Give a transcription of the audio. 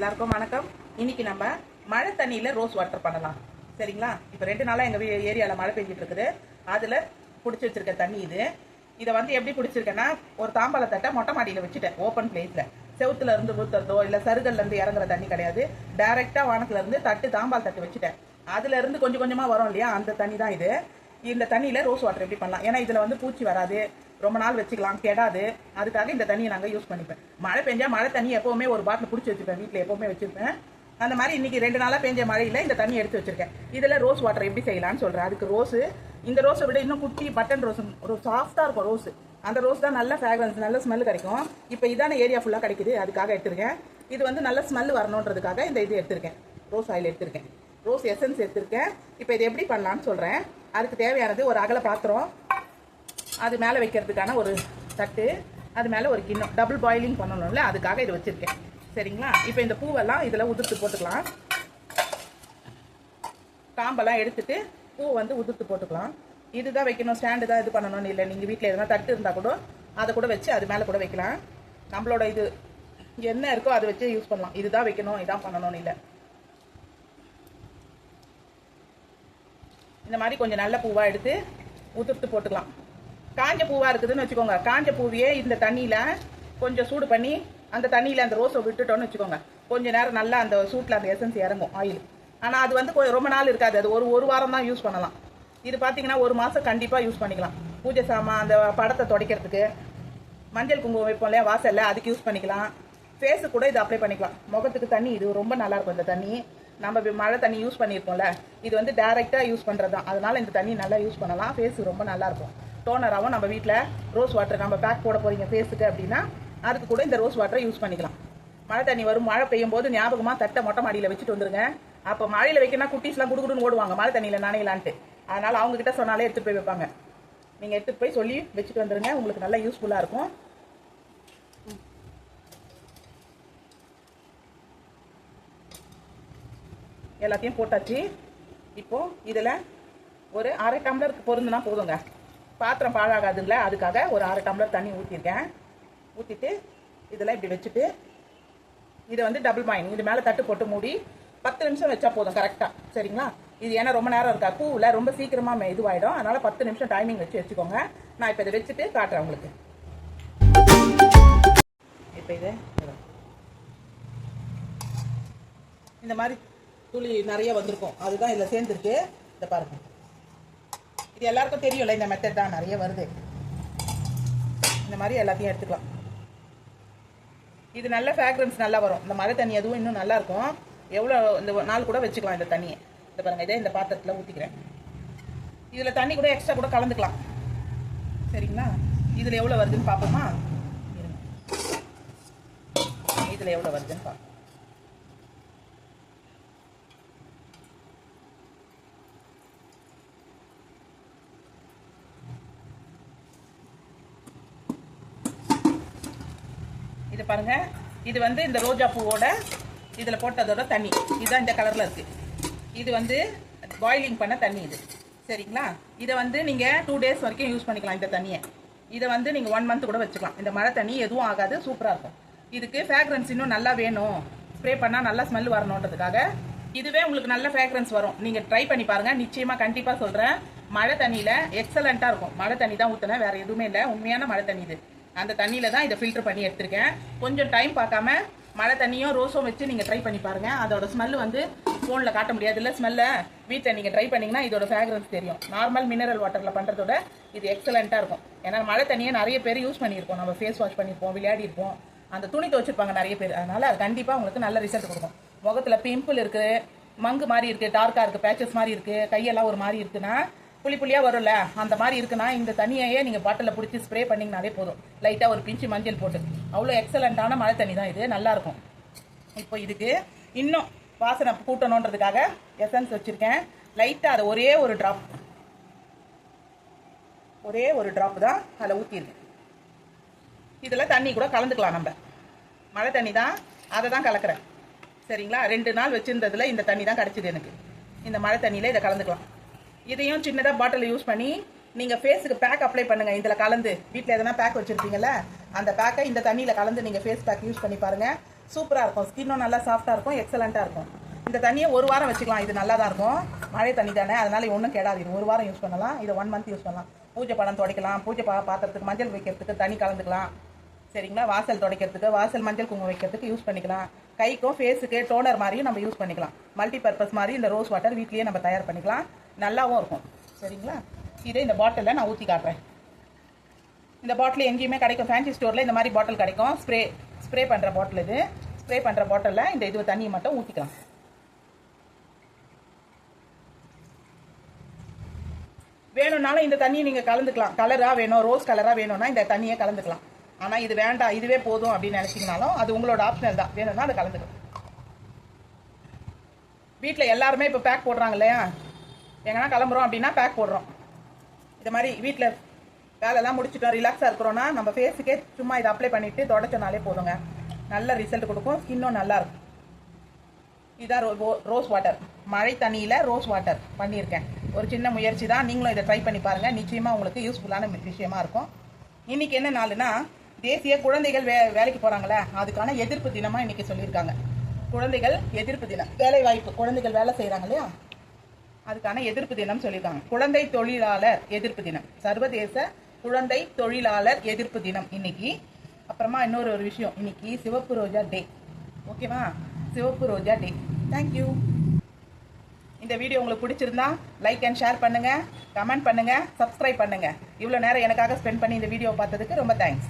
எல்லாருக்கும் வணக்கம். இன்னைக்கு நம்ம மழை தண்ணியில் ரோஸ் வாட்டர் பண்ணலாம். சரிங்களா? இப்போ 2 நாளாக எங்கள் ஏரியாவில் மழை பெஞ்சிட்டு இருக்குது. அதில் பிடிச்சி வச்சிருக்க தண்ணி இது. இதை வந்து எப்படி பிடிச்சிருக்கேன்னா, ஒரு தாம்பாள தட்டை மொட்டை மாடியில் வச்சுட்டேன். ஓப்பன் பிளேஸில் செவுத்துல இருந்து ஊற்றுறதோ இல்லை சருகல்லேருந்து இறங்குற தண்ணி கிடையாது. டைரெக்டாக வானத்துலேருந்து தாம்பால் தட்டு வச்சுட்டேன். அதுலேருந்து கொஞ்சம் கொஞ்சமாக வரும் இல்லையா, அந்த தண்ணி தான் இது. இந்த தண்ணியில் ரோஸ் வாட்டர் எப்படி பண்ணலாம்? ஏன்னா இதில் வந்து பூச்சி வராது, ரொம்ப நாள் வச்சுக்கலாம், கெடாது. அதுக்காக இந்த தண்ணியை நாங்கள் யூஸ் பண்ணிப்பேன். மழை பெஞ்சா மழை தண்ணி எப்போவுமே ஒரு பாட்டில் பிடிச்சி வச்சுப்பேன், வீட்டில் எப்போவுமே வச்சுருப்பேன். அந்த மாதிரி இன்றைக்கி 2 நாளாக பெஞ்ச மழையில் இந்த தண்ணி எடுத்து வச்சுருக்கேன். இதில் ரோஸ் வாட்டர் எப்படி செய்யலான்னு சொல்கிறேன். அதுக்கு ரோஸு, இந்த ரோஸை விட இன்னும் குட்டி பட்டன் ரோஸ், ஒரு சாஃப்டாக இருக்கும் ரோஸு. அந்த ரோஸ் தான் நல்ல ஃப்ராக்ரன்ஸ், நல்ல ஸ்மெல் கிடைக்கும். இப்போ இதான ஏரியா ஃபுல்லாக கிடைக்குது, அதுக்காக எடுத்துருக்கேன். இது வந்து நல்ல ஸ்மெல் வரணுன்றதுக்காக இந்த இது எடுத்திருக்கேன். ரோஸ் ஆயில் எடுத்திருக்கேன், ரோஸ் எசன்ஸ் எடுத்திருக்கேன். இப்போ இது எப்படி பண்ணலான்னு சொல்கிறேன். அதுக்கு தேவையானது ஒரு அகல பாத்திரம், அது மேலே வைக்கிறதுக்கான ஒரு தட்டு, அது மேலே ஒரு கிண்ணம். டபுள் பாயிலிங் பண்ணணும்ல, அதுக்காக இது வச்சுருக்கேன். சரிங்களா? இப்போ இந்த பூவெல்லாம் இதில் உதிர்த்து போட்டுக்கலாம். காம்பெல்லாம் எடுத்துட்டு பூ வந்து உதிர்த்து போட்டுக்கலாம். இதுதான் வைக்கணும், ஸ்டாண்டு தான் இது பண்ணணும்னு இல்லை. நீங்கள் வீட்டில் எதனா தட்டு இருந்தால் கூட அதை கூட வச்சு அது மேலே கூட வைக்கலாம். நம்மளோட இது என்ன இருக்கோ அதை வச்சு யூஸ் பண்ணலாம். இதுதான் வைக்கணும், இதான் பண்ணணும்னு இல்லை. இந்த மாதிரி கொஞ்சம் நல்ல பூவாக எடுத்து உதிர்த்து போட்டுக்கலாம். காஞ்ச பூவாக இருக்குதுன்னு வச்சுக்கோங்க, காஞ்ச பூவையே இந்த தண்ணியில் கொஞ்சம் சூடு பண்ணி அந்த தண்ணியில் அந்த ரோஸை விட்டுட்டோன்னு வச்சுக்கோங்க, கொஞ்சம் நேரம் நல்லா அந்த சூட்டில் அந்த எசன்ஸ் இறங்கும், ஆயில். ஆனால் அது வந்து ரொம்ப நாள் இருக்காது, அது ஒரு வாரம் தான் யூஸ் பண்ணலாம். இது பார்த்தீங்கன்னா 1 மாதம் கண்டிப்பாக யூஸ் பண்ணிக்கலாம். பூஜை சாமான், அந்த படத்தை துடைக்கிறதுக்கு, மஞ்சள் குங்குமம் வைப்போம் இல்லையா வாசலில், அதுக்கு யூஸ் பண்ணிக்கலாம். ஃபேஸுக்கு கூட இது அப்ளை பண்ணிக்கலாம். முகத்துக்கு தண்ணி இது ரொம்ப நல்லாயிருக்கும். இந்த தண்ணி நம்ம மழை தண்ணி யூஸ் பண்ணியிருக்கோம்ல, இது வந்து டைரெக்டாக யூஸ் பண்ணுறது தான். அதனால் இந்த தண்ணி நல்லா யூஸ் பண்ணலாம். ஃபேஸு ரொம்ப நல்லாயிருக்கும். டோனராகவும் நம்ம வீட்டில் ரோஸ் வாட்டர் நம்ம பேக் போட போகிறீங்க ஃபேஸுக்கு அப்படின்னா, அதுக்கு கூட இந்த ரோஸ் வாட்டரை யூஸ் பண்ணிக்கலாம். மழை தண்ணி வரும், மழை பெய்யும் போது ஞாபகமாக தட்டை மொட்டை மாடியில் வச்சுட்டு வந்துருங்க. அப்போ மழையில் வைக்கணும், குட்டீஸ்லாம் குடுக்குடுன்னு ஓடுவாங்க மழை தண்ணியில் நனையலான்ட்டு. அதனால் அவங்ககிட்ட சொன்னாலே எடுத்துகிட்டு போய் வைப்பாங்க. நீங்கள் எடுத்துகிட்டு போய் சொல்லி வச்சுட்டு வந்துடுங்க, உங்களுக்கு நல்லா யூஸ்ஃபுல்லாக இருக்கும். எல்லாத்தையும் போட்டாச்சு. இப்போது இதில் ஒரு 1/2 டம்ளருக்கு பொருந்துனா போதுங்க, பாத்திரம் பாழாகாதுங்களா, அதுக்காக ஒரு 1/2 டம்ளர் தண்ணி ஊற்றிருக்கேன். ஊற்றிட்டு இதில் இப்படி வச்சுட்டு இதை வந்து டபுள் பாயிண்ட் இது மேலே தட்டு போட்டு மூடி 10 நிமிஷம் வச்சா போதும் கரெக்டாக. சரிங்களா? இது ஏன்னா ரொம்ப நேரம் இருக்கா, பூவில் ரொம்ப சீக்கிரமாக இதுவாகிடும். அதனால் 10 நிமிஷம் டைமிங் வச்சுக்கோங்க. நான் இப்போ இதை வச்சுட்டு காட்டுறேன் உங்களுக்கு. இப்போ இது இந்த மாதிரி துளி நிறைய வந்திருக்கும், அதுதான் இதில் சேர்ந்துருக்கு. இதை பாருங்க, இது எல்லாருக்கும் தெரியும்ல, இந்த மெத்தட் தான் நிறைய வருது. இந்த மாதிரி எல்லாத்தையும் எடுத்துக்கலாம். இது நல்ல ஃப்ராக்ரன்ஸ் நல்லா வரும். இந்த மழை தண்ணி அதுவும் இன்னும் நல்லா இருக்கும். எவ்வளோ இந்த நாள் கூட வச்சுக்கலாம் இந்த தண்ணியை. இதை பாருங்கள், இதே இந்த பாத்திரத்தில் ஊற்றிக்கிறேன். இதில் தண்ணி கூட எக்ஸ்ட்ரா கூட கலந்துக்கலாம். சரிங்களா? இதில் எவ்வளோ வருதுன்னு பார்ப்போமா? இதில் எவ்வளோ வருதுன்னு பார்ப்போம். இது பாருங்க, இது வந்து இந்த ரோஜா பூவோட இதில் போட்டதோட தண்ணி இதுதான் இந்த கலரில் இருக்குது. இது வந்து பாயிலிங் பண்ண தண்ணி இது. சரிங்களா? இதை வந்து நீங்கள் 2 டேஸ் வரைக்கும் யூஸ் பண்ணிக்கலாம் இந்த தண்ணியை. இதை வந்து நீங்கள் 1 மந்த் கூட வச்சுக்கலாம். இந்த மழை தண்ணி எதுவும் ஆகாது, சூப்பராக இருக்கும். இதுக்கு ஃப்ராக்ரன்ஸ் இன்னும் நல்லா வேணும், ஸ்ப்ரே பண்ணால் நல்லா ஸ்மெல் வரணுன்றதுக்காக இதுவே உங்களுக்கு நல்ல ஃப்ராக்ரன்ஸ் வரும். நீங்கள் ட்ரை பண்ணி பாருங்கள், நிச்சயமாக கண்டிப்பாக சொல்கிறேன். மழை தண்ணியில் எக்ஸலண்ட்டாக இருக்கும். மழை தண்ணி தான் ஊற்றினேன், வேறு எதுவுமே இல்லை. உண்மையான மழை தண்ணி இது. அந்த தண்ணியில் தான் இதை ஃபில்டர் பண்ணி எடுத்திருக்கேன். கொஞ்சம் டைம் பார்க்காம மழை தண்ணியும் ரோஸும் வச்சு நீங்கள் ட்ரை பண்ணி பாருங்கள். அதோட ஸ்மெல் வந்து ஃபோனில் காட்ட முடியாது இல்லை, ஸ்மெல்லை வீட்டில் நீங்கள் ட்ரை பண்ணிங்கன்னா இதோட ஃப்ராக்ரன்ஸ் தெரியும். நார்மல் மினரல் வாட்டரில் பண்ணுறதோட இது எக்ஸலண்ட்டாக இருக்கும். ஏன்னா மழை தண்ணியை நிறைய பேர் யூஸ் பண்ணியிருப்போம், நம்ம ஃபேஸ் வாஷ் பண்ணியிருப்போம், விளையாடி இருப்போம், அந்த துணி துவச்சிருப்பாங்க நிறைய பேர். அதனால் அது கண்டிப்பாக உங்களுக்கு நல்ல ரிசல்ட் கொடுக்கும். முகத்தில் பிம்பிள் இருக்குது, மங்கு மாதிரி இருக்குது, டார்க்காக இருக்குது, பேச்சஸ் மாதிரி இருக்குது, கையெல்லாம் ஒரு மாதிரி இருக்குன்னா, புளியாக வரும்ல, அந்த மாதிரி இருக்குன்னா இந்த தண்ணியையே நீங்கள் பாட்டிலில் பிடிச்சி ஸ்ப்ரே பண்ணிங்கனாலே போதும். லைட்டாக ஒரு பிஞ்சு மஞ்சள் போட்டு, அவ்வளோ எக்ஸலண்ட்டான மழை தண்ணி தான் இது, நல்லாயிருக்கும். இப்போ இதுக்கு இன்னும் வாசனை கூட்டணுன்றதுக்காக எசன்ஸ் வச்சுருக்கேன். லைட்டாக அதை ஒரே ஒரு ட்ராப் தான் அதில் ஊற்றிருக்கேன். இதில் தண்ணி கூட கலந்துக்கலாம். நம்ம மழை தண்ணி தான், அதை தான் கலக்கிறேன். சரிங்களா? 2 நாள் வச்சுருந்ததில் இந்த தண்ணி தான் கிடச்சிது எனக்கு. இந்த மழை தண்ணியில் இதை கலந்துக்கலாம். இதையும் சின்னதாக பாட்டில் யூஸ் பண்ணி நீங்கள் ஃபேஸுக்கு பேக் அப்ளை பண்ணுங்கள். இதில் கலந்து வீட்டில் எதனா பேக் வச்சுருப்பீங்கள்ல, அந்த பேக்கை இந்த தண்ணியில் கலந்து நீங்கள் ஃபேஸ் பேக் யூஸ் பண்ணி பாருங்கள். சூப்பராக இருக்கும். ஸ்கின்னும் நல்லா சாஃப்டாக இருக்கும், எக்ஸலண்ட்டாக இருக்கும். இந்த தண்ணியை ஒரு வாரம் வச்சுக்கலாம். இது நல்லா தான் இருக்கும். மழை தண்ணி தானே, அதனால ஒன்றும் கெடாது. இது ஒரு வாரம் யூஸ் பண்ணலாம். இதை 1 மந்த் யூஸ் பண்ணலாம். பூஜை படம் துடைக்கலாம், பூஜை பாத்திரத்துக்கு மஞ்சள் வைக்கிறதுக்கு தண்ணி கலந்துக்கலாம். சரிங்களா? வாசல் துடைக்கிறதுக்கு, வாசல் மஞ்சள் குங்குமம் வைக்கிறதுக்கு யூஸ் பண்ணிக்கலாம். கைக்கும் ஃபேஸுக்கு டோனர் மாதிரியும் நம்ம யூஸ் பண்ணிக்கலாம். மல்டி பர்பஸ் மாதிரி இந்த ரோஸ் வாட்டர் வீட்லேயே நம்ம தயார் பண்ணிக்கலாம். நல்லாவும் இருக்கும். சரிங்களா? இதை இந்த பாட்டிலில் நான் ஊற்றி காட்டுறேன். இந்த பாட்டில் எங்கேயுமே கிடைக்கும். ஃபேன்சி ஸ்டோரில் இந்த மாதிரி பாட்டில் கிடைக்கும். ஸ்ப்ரே பண்ணுற பாட்டில் இது. ஸ்ப்ரே பண்ணுற பாட்டிலில் இந்த இது தண்ணியை மட்டும் ஊற்றிக்கலாம். வேணும்னாலும் இந்த தண்ணியை நீங்கள் கலந்துக்கலாம். கலராக வேணும், ரோஸ் கலராக வேணும்னா இந்த தண்ணியை கலந்துக்கலாம். ஆனால் இது வேண்டாம், இதுவே போதும் அப்படின்னு நினச்சிங்கனாலும் அது உங்களோட ஆப்ஷனல் தான். வேணும்னா அதை கலந்துக்கலாம். வீட்டில் எல்லாருமே இப்போ பேக் போடுறாங்க இல்லையா? எங்கன்னா கிளம்புறோம் அப்படின்னா பேக் போடுறோம். இது மாதிரி வீட்டில் வேலைலாம் முடிச்சுட்டோம், ரிலாக்ஸாக இருக்கிறோன்னா நம்ம ஃபேஸுக்கே சும்மா இதை அப்ளை பண்ணிவிட்டு தொடச்சனாலே போதுங்க. நல்ல ரிசல்ட் கொடுக்கும். ஸ்கின்னும் நல்லாயிருக்கும். இதுதான் ரோஸ் வாட்டர். மழை தண்ணியில் ரோஸ் வாட்டர் பண்ணியிருக்கேன். ஒரு சின்ன முயற்சி தான். நீங்களும் இதை ட்ரை பண்ணி பாருங்கள். நிச்சயமாக உங்களுக்கு யூஸ்ஃபுல்லான விஷயமா இருக்கும். இன்றைக்கி என்ன நாளுன்னா, தேசிய குழந்தைகள் வேலைக்கு போகிறாங்களே அதுக்கான எதிர்ப்பு தினமாக இன்றைக்கி சொல்லியிருக்காங்க. குழந்தைகள் எதிர்ப்பு தினம், வேலை வாய்ப்பு, குழந்தைகள் வேலை செய்கிறாங்க இல்லையா, அதுக்கான எதிர்ப்பு தினம் சொல்லியிருக்காங்க. குழந்தை தொழிலாளர் எதிர்ப்பு தினம், சர்வதேச குழந்தை தொழிலாளர் எதிர்ப்பு தினம் இன்னைக்கு. அப்புறமா இன்னொரு விஷயம், இன்னைக்கு சிவப்பு ரோஜா டே. ஓகேவா? சிவப்பு ரோஜா டே. தேங்க்யூ. இந்த வீடியோ உங்களுக்கு பிடிச்சிருந்தா லைக் அண்ட் ஷேர் பண்ணுங்கள், கமெண்ட் பண்ணுங்கள், சப்ஸ்கிரைப் பண்ணுங்கள். இவ்வளோ நேரம் எனக்காக ஸ்பெண்ட் பண்ணி இந்த வீடியோ பார்த்ததுக்கு ரொம்ப தேங்க்ஸ்.